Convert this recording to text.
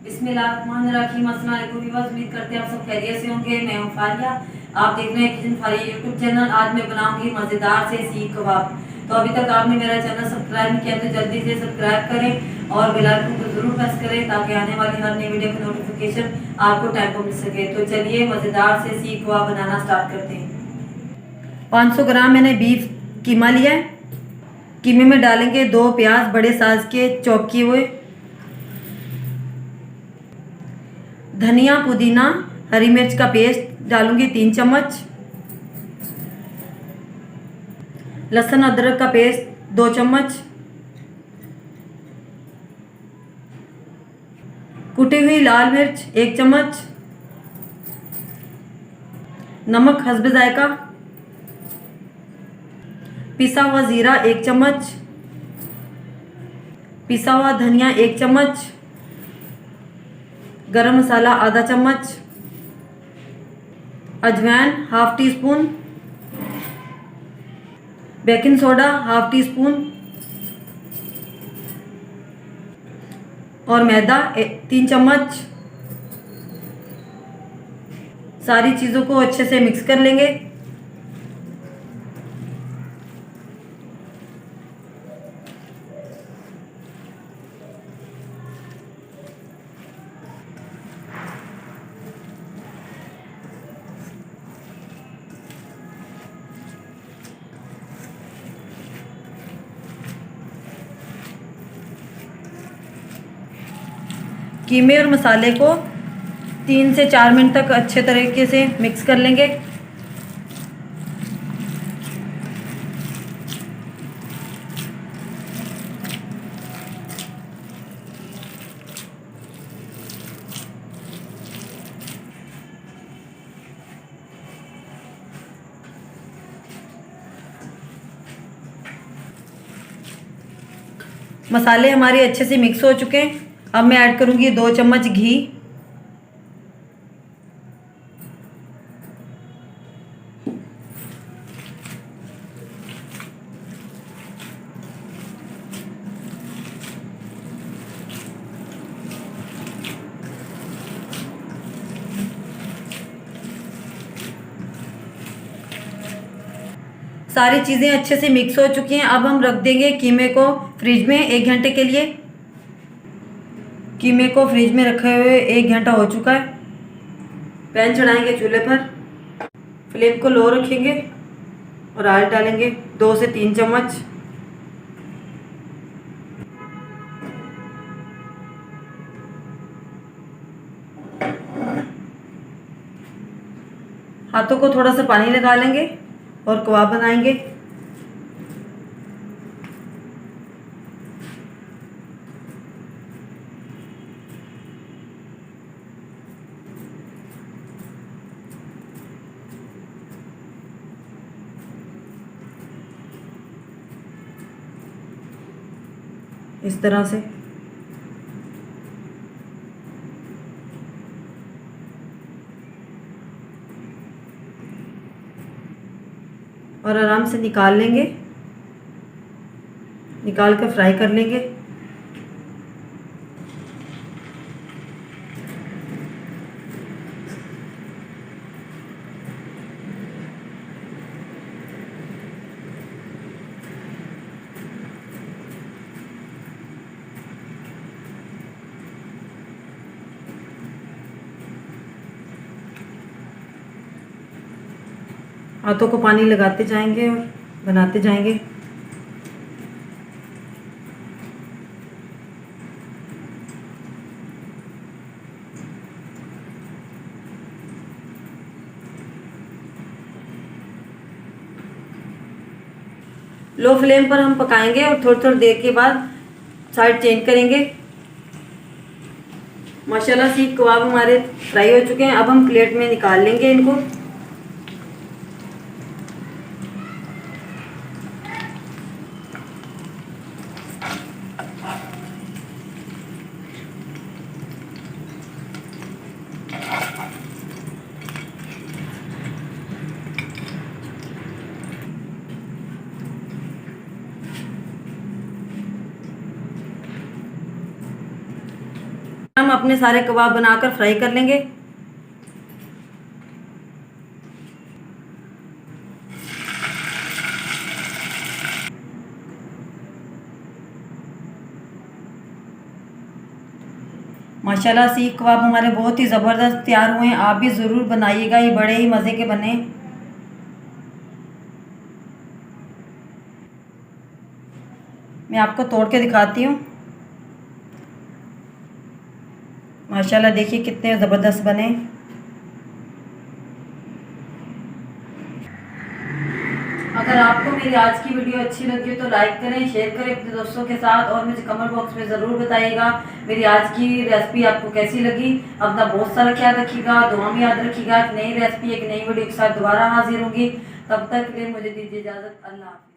बिस्मिल्लाहिर्रहमानिर्रहीम। अस्सलाम वालेकुम व्यूअर्स, उम्मीद करते हैं आप सब खैरियत से होंगे। मैं हूं फारिया, आप देख रहे हैं किचन फारिया यूट्यूब चैनल। आज मैं बनाऊंगी मज़ेदार से सीख कबाब। तो अभी तक आपने मेरा चैनल सब्सक्राइब नहीं किया तो जल्दी से सब्सक्राइब करें और बेल आइकन को जरूर प्रेस करें ताकि आने वाली हर नई वीडियो की नोटिफिकेशन आपको टाइम पर मिल सके। तो चलिए मज़ेदार से सीख कबाब बनाना स्टार्ट करते हैं। 500 ग्राम मैंने बीफ कीमा लिया है। कीमे में डालेंगे 2 प्याज बड़े साइज के चॉप किए हुए, धनिया पुदीना हरी मिर्च का पेस्ट डालूंगी 3 चम्मच, लहसुन अदरक का पेस्ट 2 चम्मच, कुटी हुई लाल मिर्च 1 चम्मच, नमक हस्ब जायका, पिसा हुआ जीरा 1 चम्मच, पिसा हुआ धनिया 1 चम्मच, गरम मसाला आधा चम्मच, अजवाइन half tea spoon, baking soda half tea spoon और मैदा 3 चम्मच। सारी चीज़ों को अच्छे से मिक्स कर लेंगे। कीमे और मसाले को 3 से 4 मिनट तक अच्छे तरीके से मिक्स कर लेंगे। मसाले हमारे अच्छे से मिक्स हो चुके हैं। अब मैं ऐड करूंगी 2 चम्मच घी, सारी चीज़ें अच्छे से मिक्स हो चुकी हैं। अब हम रख देंगे कीमे को फ्रिज में 1 घंटे के लिए। कीमे को फ्रिज में रखे हुए 1 घंटा हो चुका है। पैन चढ़ाएंगे चूल्हे पर, फ्लेम को लो रखेंगे और ऑयल डालेंगे 2 से 3 चम्मच। हाथों को थोड़ा सा पानी लगा लेंगे और कबाब बनाएंगे। इस तरह से और आराम से निकाल लेंगे, निकाल कर फ्राई कर लेंगे। हाथों को पानी लगाते जाएंगे और बनाते जाएंगे। लो फ्लेम पर हम पकाएंगे और थोड़ी थोड़ी देर के बाद साइड चेंज करेंगे। माशाल्लाह सीख कबाब हमारे फ्राई हो चुके हैं। अब हम प्लेट में निकाल लेंगे इनको। हम अपने सारे कबाब बनाकर फ्राई कर लेंगे। माशाल्लाह सीख कबाब हमारे बहुत ही ज़बरदस्त तैयार हुए हैं। आप भी ज़रूर बनाइएगा, ये बड़े ही मज़े के बने। मैं आपको तोड़ के दिखाती हूँ। माशाल्लाह देखिए कितने ज़बरदस्त बने। अगर आपको मेरी आज की वीडियो अच्छी लगी हो तो लाइक करें, शेयर करें अपने दोस्तों के साथ और मुझे कमेंट बॉक्स में ज़रूर बताइएगा मेरी आज की रेसिपी आपको कैसी लगी। अपना बहुत सारा ख्याल रखिएगा, दुआ में याद रखिएगा। एक नई रेसिपी एक नई वीडियो के साथ दोबारा हाजिर होंगी। तब तक के लिए मुझे दीजिए इजाज़त। अल्लाह हाफ़िज़।